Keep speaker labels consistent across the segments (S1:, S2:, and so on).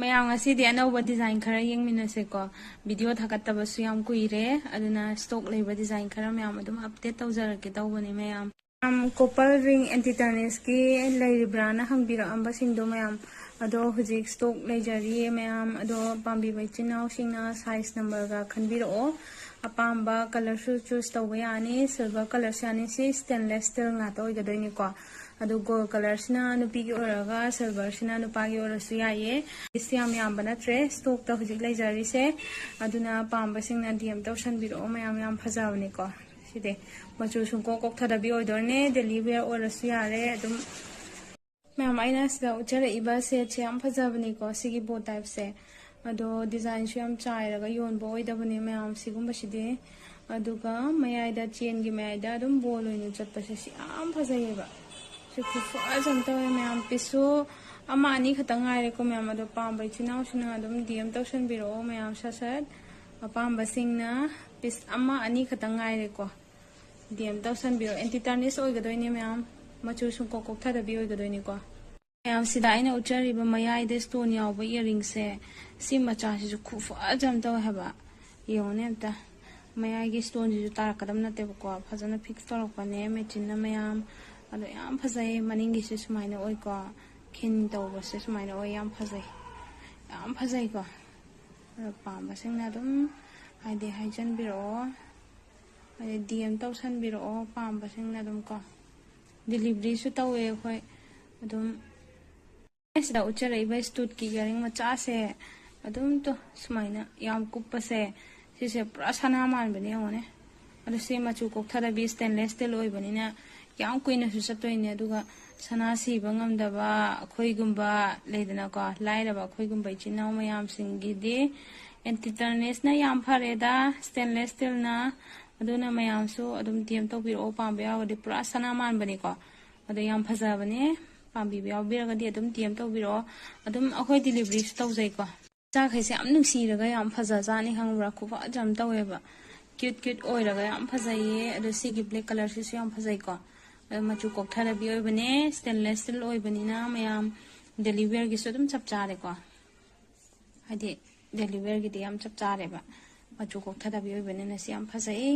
S1: ꯃꯌꯥꯝ ꯉꯁꯤꯗꯤ ꯑꯅꯧꯕ ꯗꯤꯖꯥꯏꯟ ꯈꯔ ꯌꯦꯡꯃꯤꯟꯅꯁꯦꯀꯣ ꯚꯤꯗꯤꯑꯣ ꯊꯥꯒꯠꯇꯕꯁꯨ ꯌꯥꯝ ꯀꯨꯏꯔꯦ ꯑꯗꯨꯅ ꯁ꯭ꯇꯣꯛ ꯂꯩꯕ ꯗꯤꯖꯥꯏꯟ ꯈꯔ ꯃꯌꯥꯝ ꯑꯗꯨꯝ ꯑꯞꯗꯦꯠ ꯇꯧꯖꯔꯛꯀꯦ ꯇꯧꯕꯅꯦ ꯃꯌꯥꯝ ꯀꯣꯄꯜ ꯔꯤꯡ ꯑꯦꯟꯇꯤꯇꯔꯅꯤꯁꯀꯤ ꯂꯩꯔꯤꯕ꯭ꯔꯥꯅ ꯍꯪꯕꯤꯔꯛꯑꯝꯕꯁꯤꯡꯗꯣ ꯃꯌꯥꯝ ꯑꯗꯣ ꯍꯧꯖꯤꯛ ꯁ꯭ꯇꯣꯛ ꯂꯩꯖꯔꯤꯌꯦ ꯃꯌꯥꯝ ꯑꯗꯣ ꯄꯥꯝꯕꯤꯕ ꯏꯆꯤꯟ ꯏꯅꯥꯎꯁꯤꯡꯅ ꯁꯥꯏꯖ ꯅꯝꯕꯔꯒ ꯈꯟꯕꯤꯔꯛꯑꯣ ꯑꯄꯥꯝꯕ ꯀꯂꯔꯁꯨ ꯆꯨꯁ ꯇꯧꯕ ꯌꯥꯅꯤ ꯁꯤꯜꯚꯔ ꯀꯂꯔꯁꯨ ꯌꯥꯅꯤ ꯁꯤ ꯁ꯭ꯇꯦꯟꯂꯦꯁ ꯁ꯭ꯇꯤꯜ ꯉꯥꯛꯇ ꯑꯣꯏꯒꯗꯣꯏꯅꯤꯀꯣ ꯑꯗꯨ ꯒꯣꯜ ꯀꯂꯔꯁꯤꯅ ꯅꯨꯄꯤꯒꯤ ꯑꯣꯏꯔꯒ ꯁꯤꯜꯚꯔꯁꯤꯅ ꯅꯨꯄꯥꯒꯤ ꯑꯣꯏꯔꯁꯨ ꯌꯥꯏꯌꯦ ꯏꯁ ꯌꯥꯝ ꯌꯥꯝꯕ ꯅꯠꯇ꯭ꯔꯦ ꯁ꯭ꯇꯣꯛꯇ ꯍꯧꯖꯤꯛ ꯂꯩꯖꯔꯤꯁꯦ ꯑꯗꯨꯅ ꯄꯥꯝꯕꯁꯤꯡꯅ DM ꯇꯧꯁꯟꯕꯤꯔꯛꯑꯣ ꯃꯌꯥꯝ ꯌꯥꯝ ꯐꯖꯕꯅꯤꯀꯣ ꯁꯤꯗꯤ ꯃꯆꯨ ꯁꯨꯡꯀꯣꯛ ꯀꯣꯛꯊꯗꯕꯤ ꯑꯣꯏꯗꯣꯏꯅꯦ ꯗꯦꯂꯤ ꯋꯦꯌꯔ ꯑꯣꯏꯔꯁꯨ ꯌꯥꯔꯦ ꯑꯗꯨꯝ ꯃꯌꯥꯝ ꯑꯩꯅ ꯁꯤꯗ ꯎꯠꯆꯔꯛꯏꯕ ꯁꯦꯠꯁꯦ ꯌꯥꯝ ꯐꯖꯕꯅꯤꯀꯣ ꯁꯤꯒꯤ ꯕꯣ ꯇꯥꯏꯞꯁꯦ ꯑꯗꯣ ꯗꯤꯖꯥꯏꯟꯁꯨ ꯌꯥꯝ ꯆꯥꯏꯔꯒ ꯌꯣꯟꯕ ꯑꯣꯏꯗꯕꯅꯦ ꯃꯌꯥꯝ ꯁꯤꯒꯨꯝꯕꯁꯤꯗꯤ ꯑꯗꯨꯒ ꯃꯌꯥꯏꯗ ꯆꯦꯟꯒꯤ ꯃꯌꯥꯏꯗ ꯑꯗꯨꯝ ꯕꯣꯜ ꯑꯣꯏꯅ ꯆꯠꯄꯁꯦ ꯁꯤ ꯌꯥꯝ ꯐꯖꯩꯌꯦꯕ ꯁꯤ ꯈꯨꯐꯖ ꯑꯃ ꯇꯧꯋꯦ ꯃꯌꯥꯝ ꯄꯤꯁꯁꯨ ꯑꯃ ꯑꯅꯤ ꯈꯛꯇꯪ ꯉꯥꯏꯔꯦꯀꯣ ꯃꯌꯥꯝ ꯑꯗꯣ ꯄꯥꯝꯕ ꯏꯆꯤꯟ ꯏꯅꯥꯎꯁꯤꯡꯅ ꯑꯗꯨꯝ DM ꯇꯧꯁꯟꯕꯤꯔꯛꯑꯣ ꯃꯌꯥꯝ ꯁꯠ ꯁꯠ ꯑꯄꯥꯝꯕꯁꯤꯡꯅ ꯄꯤꯁ ꯑꯃ ꯑꯅꯤ ꯈꯛꯇꯪ ꯉꯥꯏꯔꯦꯀꯣ DM ꯇꯧꯁꯟꯕꯤꯔꯛꯑꯣ ꯑꯦꯟꯇꯤꯇꯔꯅꯤꯁ ꯑꯣꯏꯒꯗꯣꯏꯅꯦ ꯃꯌꯥꯝ ꯃꯆꯨ ꯁꯨꯡꯀꯣꯛ ꯀꯣꯛꯊꯗꯕꯤ ꯑꯣꯏꯒꯗꯣꯏꯅꯤꯀꯣ ꯃꯌꯥꯝ ꯁꯤꯗ ꯑꯩꯅ ꯎꯠꯆꯔꯤꯕ ꯃꯌꯥꯏꯗ ꯁ꯭ꯇꯣꯟ ꯌꯥꯎꯕ ꯏꯌꯔꯔꯤꯡꯁꯦ ꯁꯤ ꯃꯆꯥꯁꯤꯁꯨ ꯈꯨꯐꯖ ꯑꯃ ꯇꯧꯋꯦ ꯍꯥꯏꯕ ꯌꯦꯡꯉꯨꯅꯦ ꯑꯝꯇ ꯃꯌꯥꯏꯒꯤ ꯁ꯭ꯇꯣꯟꯁꯤꯁꯨ ꯇꯥꯔꯛꯀꯗꯕ ꯅꯠꯇꯦꯕꯀꯣ ꯐꯖꯅ ꯐꯤꯛꯁ ꯇꯧꯔꯛꯄꯅꯦ ꯃꯦꯆꯤꯟꯅ ꯃꯌꯥꯝ ꯑꯗꯣ ꯌꯥꯝ ꯐꯖꯩ ꯃꯅꯤꯡꯒꯤꯁꯨ ꯁꯨꯃꯥꯏꯅ ꯑꯣꯏꯀꯣ ꯈꯤꯟ ꯇꯧꯕꯁꯦ ꯁꯨꯃꯥꯏꯅ ꯑꯣꯏ ꯌꯥꯝ ꯐꯖꯩꯀꯣ ꯑꯗꯣ ꯄꯥꯝꯕꯁꯤꯡꯅ ꯑꯗꯨꯝ ꯍꯥꯏꯖꯟꯕꯤꯔꯛꯑꯣ ꯍꯥꯏꯗꯤ DM ꯇꯧꯁꯟꯕꯤꯔꯛꯑꯣ ꯄꯥꯝꯕꯁꯤꯡꯅ ꯑꯗꯨꯝ ꯀꯣ ꯗꯤꯂꯤꯚꯔꯤꯁꯨ ꯇꯧꯋꯦ ꯑꯩꯈꯣꯏ ꯑꯗꯨꯝ ꯁꯤꯗ ꯎꯠꯆꯔꯛꯏꯕ ꯁ꯭ꯇꯨꯠꯀꯤ ꯏꯌꯔꯔꯤꯡ ꯃꯆꯥꯁꯦ ꯑꯗꯨꯝ ꯁꯨꯃꯥꯏꯅ ꯌꯥꯝ ꯀꯨꯞꯄꯁꯦ ꯁꯤꯁꯦ ꯄꯨꯔꯥ ꯁꯅꯥ ꯃꯥꯟꯕꯅꯦ ꯌꯦꯡꯉꯣꯅꯦ ꯑꯗꯣ ꯁꯤ ꯃꯆꯨ ꯀꯣꯛꯊꯗꯕꯤ ꯁ꯭ꯇꯦꯟꯂꯦꯁ ꯁ꯭ꯇꯤꯜ ꯑꯣꯏꯕꯅꯤꯅ ꯌꯥꯝ ꯀꯨꯏꯅꯁꯨ ꯆꯠꯇꯣꯏꯅꯦ ꯑꯗꯨꯒ ꯁꯅꯥ ꯁꯤꯕ ꯉꯝꯗꯕ ꯑꯩꯈꯣꯏꯒꯨꯝꯕ ꯂꯩꯗꯅꯀꯣ ꯂꯥꯏꯔꯕ ꯑꯩꯈꯣꯏꯒꯨꯝꯕ ꯏꯆꯤꯟ ꯏꯅꯥꯎ ꯃꯌꯥꯝꯁꯤꯡꯒꯤꯗꯤ ꯑꯦꯟꯇꯤꯇꯔꯅꯤꯁꯅ ꯌꯥꯝ ꯐꯔꯦꯗ ꯁ꯭ꯇꯦꯟꯂꯦꯁ ꯁ꯭ꯇꯤꯜꯅ ꯑꯗꯨꯅ ꯃꯌꯥꯝꯁꯨ ꯑꯗꯨꯝ DM ꯇꯧꯕꯤꯔꯛꯑꯣ ꯄꯥꯝꯕ ꯌꯥꯎꯔꯒꯗꯤ ꯄꯨꯔꯥ ꯁꯅꯥ ꯃꯥꯟꯕꯅꯤꯀꯣ ꯑꯗꯣ ꯌꯥꯝ ꯐꯖꯕꯅꯦ ꯄꯥꯝꯕꯤꯕ ꯌꯥꯎꯕꯤꯔꯒꯗꯤ ꯑꯗꯨꯝ DM ꯇꯧꯕꯤꯔꯛꯑꯣ ꯑꯗꯨꯝ ꯑꯩꯈꯣꯏ ꯗꯤꯂꯤꯚꯔꯤꯁꯨ ꯇꯧꯖꯩꯀꯣ ꯃꯆꯥꯈꯩꯁꯦ ꯌꯥꯝ ꯅꯨꯡꯁꯤꯔꯒ ꯌꯥꯝ ꯐꯖꯖꯥꯠꯅꯤ ꯈꯪꯕ꯭ꯔꯥ ꯈꯨꯐꯖ ꯑꯃ ꯇꯧꯋꯦꯕ ꯀ꯭ꯌꯨꯠ ꯑꯣꯏꯔꯒ ꯌꯥꯝ ꯐꯖꯩꯌꯦ ꯑꯗꯣ ꯁꯤꯒꯤ ꯕ꯭ꯂꯦꯛ ꯀꯂꯔꯁꯤꯁꯨ ꯌꯥꯝ ꯐꯖꯩꯀꯣ ꯑꯗꯣ ꯃꯆꯨ ꯀꯣꯛꯊꯗꯕꯤ ꯑꯣꯏꯕꯅꯦ ꯁ꯭ꯇꯦꯟꯂꯦꯁ ꯁ꯭ꯇꯤꯜ ꯑꯣꯏꯕꯅꯤꯅ ꯃꯌꯥꯝ ꯗꯦꯂꯤ ꯋꯦꯌꯔꯒꯤꯁꯨ ꯑꯗꯨꯝ ꯆꯞ ꯆꯥꯔꯦꯀꯣ ꯍꯥꯏꯗꯤ ꯗꯦꯂꯤ ꯋꯦꯌꯔꯒꯤꯗꯤ ꯌꯥꯝ ꯆꯞ ꯆꯥꯔꯦꯕ ꯃꯆꯨ ꯀꯣꯛꯊꯗꯕꯤ ꯑꯣꯏꯕꯅꯤꯅ ꯁꯤ ꯌꯥꯝ ꯐꯖꯩ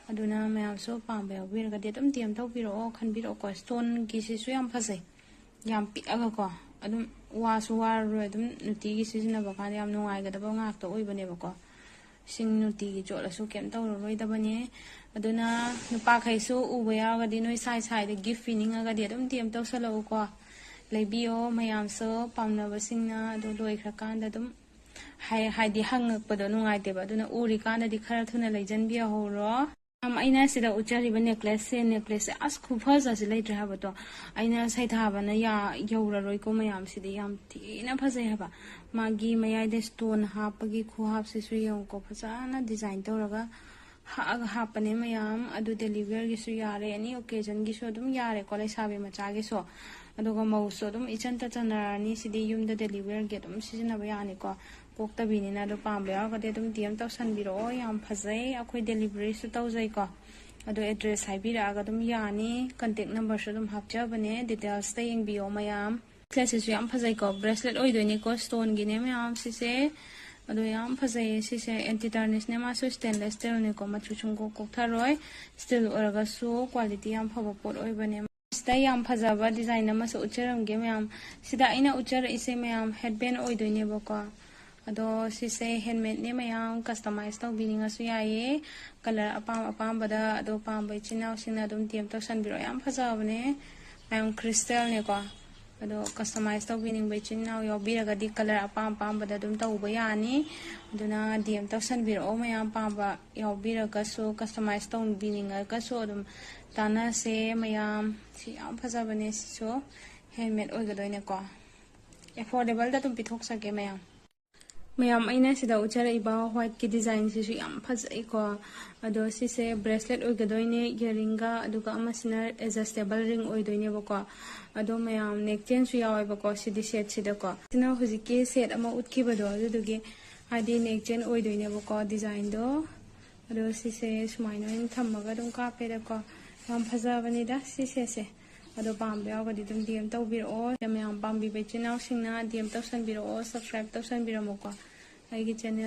S1: ꯑꯗꯨꯅ ꯃꯌꯥꯝꯁꯨ ꯄꯥꯝꯕ ꯌꯥꯎꯕꯤꯔꯒꯗꯤ ꯑꯗꯨꯝ DM ꯇꯧꯕꯤꯔꯛꯑꯣ ꯈꯟꯕꯤꯔꯛꯑꯣꯀꯣ ꯁ꯭ꯇꯣꯟꯒꯤꯁꯤꯁꯨ ꯌꯥꯝ ꯐꯖꯩ ꯌꯥꯝ ꯄꯤꯛꯑꯒꯀꯣ ꯑꯗꯨꯝ ꯋꯥꯁꯨ ꯋꯥꯔꯔꯣꯏ ꯑꯗꯨꯝ ꯅꯨꯡꯇꯤꯒꯤ ꯁꯤꯖꯤꯟꯅꯕ ꯀꯥꯟꯗ ꯌꯥꯝ ꯅꯨꯡꯉꯥꯏꯒꯗꯕ ꯉꯥꯛꯇ ꯑꯣꯏꯕꯅꯦꯕꯀꯣ ꯏꯁꯤꯡ ꯅꯨꯡꯇꯤꯒꯤ ꯆꯣꯠꯂꯁꯨ ꯀꯩꯝ ꯇꯧꯔꯔꯣꯏꯗꯕꯅꯦ ꯑꯗꯨꯅ ꯅꯨꯄꯥꯈꯩꯁꯨ ꯎꯕ ꯌꯥꯎꯔꯒꯗꯤ ꯅꯣꯏ ꯁꯥꯏꯗ ꯒꯤꯐ ꯄꯤꯅꯤꯡꯉꯒꯗꯤ ꯑꯗꯨꯝ DM ꯇꯧꯁꯜꯂꯛꯎꯀꯣ ꯂꯩꯕꯤꯌꯣ ꯃꯌꯥꯝꯁꯨ ꯄꯥꯝꯅꯕꯁꯤꯡꯅ ꯑꯗꯨ ꯂꯣꯏꯈ꯭ꯔꯀꯥꯟꯗ ꯑꯗꯨꯝ ꯍꯥꯏꯗꯤ ꯍꯪꯉꯛꯄꯗꯣ ꯅꯨꯡꯉꯥꯏꯇꯦꯕ ꯑꯗꯨꯅ ꯎꯔꯤꯀꯥꯟꯗꯗꯤ ꯈꯔ ꯊꯨꯅ ꯂꯩꯖꯟꯕꯤꯍꯧꯔꯣ ꯑꯩꯅ ꯁꯤꯗ ꯎꯠꯆꯔꯤꯕ ꯅꯦꯛꯀ꯭ꯂꯦꯁꯁꯦ ꯑꯁ ꯈꯨꯐꯖꯁꯤ ꯂꯩꯇ꯭ꯔꯦ ꯍꯥꯏꯕꯗꯣ ꯑꯩꯅ ꯁꯩꯊꯥꯕꯅ ꯌꯧꯔꯔꯣꯏꯀꯣ ꯃꯌꯥꯝꯁꯤꯗꯤ ꯌꯥꯝ ꯊꯤꯅ ꯐꯖꯩ ꯍꯥꯏꯕ ꯃꯥꯒꯤ ꯃꯌꯥꯏꯗ ꯁ꯭ꯇꯣꯟ ꯍꯥꯞꯄꯒꯤ ꯈꯨꯍꯥꯞꯁꯤꯁꯨ ꯌꯦꯡꯉꯨꯀꯣ ꯐꯖꯅ ꯗꯤꯖꯥꯏꯟ ꯇꯧꯔꯒ ꯍꯛꯑꯒ ꯍꯥꯞꯄꯅꯦ ꯃꯌꯥꯝ ꯑꯗꯨ ꯗꯦꯂꯤ ꯋꯦꯌꯔꯒꯤꯁꯨ ꯌꯥꯔꯦ ꯑꯦꯅꯤ ꯑꯣꯀꯦꯖꯟꯒꯤꯁꯨ ꯑꯗꯨꯝ ꯌꯥꯔꯦꯀꯣ ꯂꯩꯁꯥꯕꯤ ꯃꯆꯥꯒꯤꯁꯨ ꯑꯗꯨꯒ ꯃꯧꯁꯨ ꯑꯗꯨم ꯏꯆꯟꯇ ꯆꯟꯅꯔꯅꯤ ꯁꯤꯗꯤ ꯌꯨꯝꯗ ꯗꯦꯂꯤ ꯋꯦꯌꯔꯒꯤ ꯑꯗꯨꯝ ꯁꯤꯖꯤꯟꯅꯕ ꯌꯥꯅꯤꯀꯣ ꯀꯣꯛꯇꯕꯤꯅꯤꯅ ꯑꯗꯣ ꯄꯥꯝꯕ ꯌꯥꯎꯔꯒꯗꯤ ꯑꯗꯨꯝ DM ꯇꯧꯁꯟꯕꯤꯔꯛꯑꯣ ꯌꯥꯝ ꯐꯖꯩ ꯑꯩꯈꯣই ꯗꯦꯂꯤꯚꯔꯤꯁꯨ ꯇꯧꯖꯩꯀꯣ ꯑꯗꯣ ꯑꯦꯗ꯭ꯔꯦꯁ ꯍꯥꯏꯕꯤꯔꯛꯑꯒ ꯑꯗꯨꯝ ꯌꯥꯅꯤ ꯀꯟꯇꯦꯛ ꯅꯝꯕꯔꯁꯨ ꯑꯗꯨꯝ ꯍꯥꯞꯆꯕꯅꯦ ꯗꯤꯇꯦꯜꯁꯇ ꯌꯦꯡꯕꯤꯌꯣ ꯃꯌꯥꯝ ꯕ꯭ꯔꯦꯁꯂꯦꯠꯁꯤꯁꯨ ꯌꯥꯝ ꯐꯖꯩꯀꯣ ꯕ꯭ꯔꯦꯁꯂꯦꯠ ꯑꯣꯏꯗꯣꯏꯅꯤꯀꯣ ꯁ꯭ꯇꯣꯟꯒꯤꯅꯦ ꯃꯌꯥꯝ ꯁꯤꯁꯦ ꯑꯗꯣ ꯌꯥꯝ ꯐꯖꯩꯌꯦ ꯁꯤꯁꯦ ꯑꯦꯟꯇꯤꯇꯔꯅꯤꯁꯅꯦ ꯃꯥꯁꯨ ꯁ꯭ꯇꯦꯟꯂꯦꯁ ꯁ꯭ꯇꯤꯜꯅꯤꯀꯣ ꯃꯆꯨ ꯁꯨꯡꯀꯣꯛ ꯀꯣꯛꯊꯔꯣꯏ ꯁ꯭ꯇꯤꯜ ꯑꯣꯏꯔꯒꯁꯨ ꯀ꯭ꯋꯥꯂꯤꯇꯤ ꯌꯥꯝ ꯐꯕ ꯄꯣꯠ ꯑꯣꯏꯕꯅꯦ ꯁꯤꯗ ꯌꯥꯝ ꯐꯖꯕ ꯗꯤꯖꯥꯏꯟ ꯑꯃꯁꯨ ꯎꯠꯆꯔꯝꯒꯦ ꯃꯌꯥꯝ ꯁꯤꯗ ꯑꯩꯅ ꯎꯠꯆꯔꯛꯏꯁꯦ ꯃꯌꯥꯝ ꯍꯦꯗꯕꯦꯟ ꯑꯣꯏꯗꯣꯏꯅꯦꯕꯀꯣ ꯑꯗꯣ ꯁꯤꯁꯦ ꯍꯦꯟꯃꯦꯗꯅꯦ ꯃꯌꯥꯝ ꯀꯁꯇꯃꯥꯏꯁ ꯇꯧꯕꯤꯅꯤꯡꯉꯁꯨ ꯌꯥꯏꯌꯦ ꯀꯂꯔ ꯑꯄꯥꯝꯕꯗ ꯑꯗꯣ ꯄꯥꯝꯕ ꯏꯆꯤꯟ ꯏꯅꯥꯎꯁꯤꯡꯅ ꯑꯗꯨꯝ DM ꯇꯧꯁꯟꯕꯤꯔꯛꯑꯣ ꯌꯥꯝ ꯐꯖꯕꯅꯦ ꯃꯌꯥꯝ ꯈ꯭ꯔꯤꯁꯇꯦꯜꯅꯦꯀꯣ ꯑꯗꯣ ꯀꯁꯇꯃꯥꯏꯁ ꯇꯧꯕꯤꯅꯤꯡꯕ ꯏꯆꯤꯟ ꯏꯅꯥꯎ ꯌꯥꯎꯕꯤꯔꯒꯗꯤ ꯀꯂꯔ ꯑꯄꯥꯝꯕꯗ ꯑꯗꯨꯝ ꯇꯧꯕ ꯌꯥꯅꯤ ꯑꯗꯨꯅ DM ꯇꯧꯁꯟꯕꯤꯔꯛꯑꯣ ꯃꯌꯥꯝ ꯄꯥꯝꯕ ꯌꯥꯎꯕꯤꯔꯒꯁꯨ ꯀꯁꯇꯃꯥꯏꯁ ꯇꯧꯕꯤꯅꯤꯡꯉꯒꯁꯨ ꯑꯗꯨꯝ ꯇꯥꯟꯅꯁꯦ ꯃꯌꯥꯝ ꯁꯤ ꯌꯥꯝ ꯐꯖꯕꯅꯦ ꯁꯤꯁꯨ ꯍꯦꯟꯃꯦꯗ ꯑꯣꯏꯒꯗꯣꯏꯅꯦꯀꯣ ꯑꯦꯐꯣꯔꯗꯦꯕꯜꯗ ꯑꯗꯨꯝ ꯄꯤꯊꯣꯛꯆꯒꯦ ꯃꯌꯥꯝ ꯑꯩꯅ ꯁꯤꯗ ꯎꯠꯆꯔꯛꯏꯕ ꯋꯥꯏꯠꯀꯤ ꯗꯤꯖꯥꯏꯟꯁꯤꯁꯨ ꯌꯥꯝ ꯐꯖꯩꯀꯣ ꯑꯗꯣ ꯁꯤꯁꯦ ꯕ꯭ꯔꯦꯁꯂꯦꯠ ꯑꯣꯏꯒꯗꯣꯏꯅꯦ ꯏꯌꯔꯔꯤꯡꯒ ꯑꯗꯨꯒ ꯑꯃꯁꯤꯅ ꯑꯦꯗꯖꯁꯇꯦꯕꯜ ꯔꯤꯡ ꯑꯣꯏꯗꯣꯏꯅꯦꯕꯀꯣ ꯑꯗꯣ ꯃꯌꯥꯝ ꯅꯦꯛꯆꯦꯟꯁꯨ ꯌꯥꯎꯋꯦꯕꯀꯣ ꯁꯤꯗꯤ ꯁꯦꯠꯁꯤꯗꯀꯣ ꯁꯤꯅ ꯍꯧꯖꯤꯛꯀꯤ ꯁꯦꯠ ꯑꯃ ꯎꯠꯈꯤꯕꯗꯣ ꯑꯗꯨꯗꯨꯒꯤ ꯍꯥꯏꯗꯤ ꯅꯦꯛꯆꯦꯟ ꯑꯣꯏꯗꯣꯏꯅꯦꯕꯀꯣ ꯗꯤꯖꯥꯏꯟꯗꯣ ꯑꯗꯣ ꯁꯤꯁꯦ ꯁꯨꯃꯥꯏꯅ ꯑꯣꯏꯅ ꯊꯝꯃꯒ ꯑꯗꯨꯝ ꯀꯥꯞꯄꯦꯗꯀꯣ ꯌꯥꯝ ꯐꯖꯕꯅꯤꯗ ꯁꯤ ꯁꯦꯠꯁꯦ ꯑꯗꯣ ꯄꯥꯝꯕ ꯌꯥꯎꯔꯒꯗꯤ ꯑꯗꯨꯝ DM ꯇꯧꯕꯤꯔꯛꯑꯣ ꯃꯌꯥꯝ ꯄꯥꯝꯕꯤꯕ ꯏꯆꯤꯟ ꯏꯅꯥꯎꯁꯤꯡꯅ DM ꯇꯧꯁꯟꯕꯤꯔꯛꯑꯣ ꯁꯕꯁꯀ꯭ꯔꯥꯏꯕ ꯇꯧꯁꯟꯕꯤꯔꯝꯃꯣꯀꯣ ꯑꯩꯒꯤ ꯆꯦꯅꯦꯜ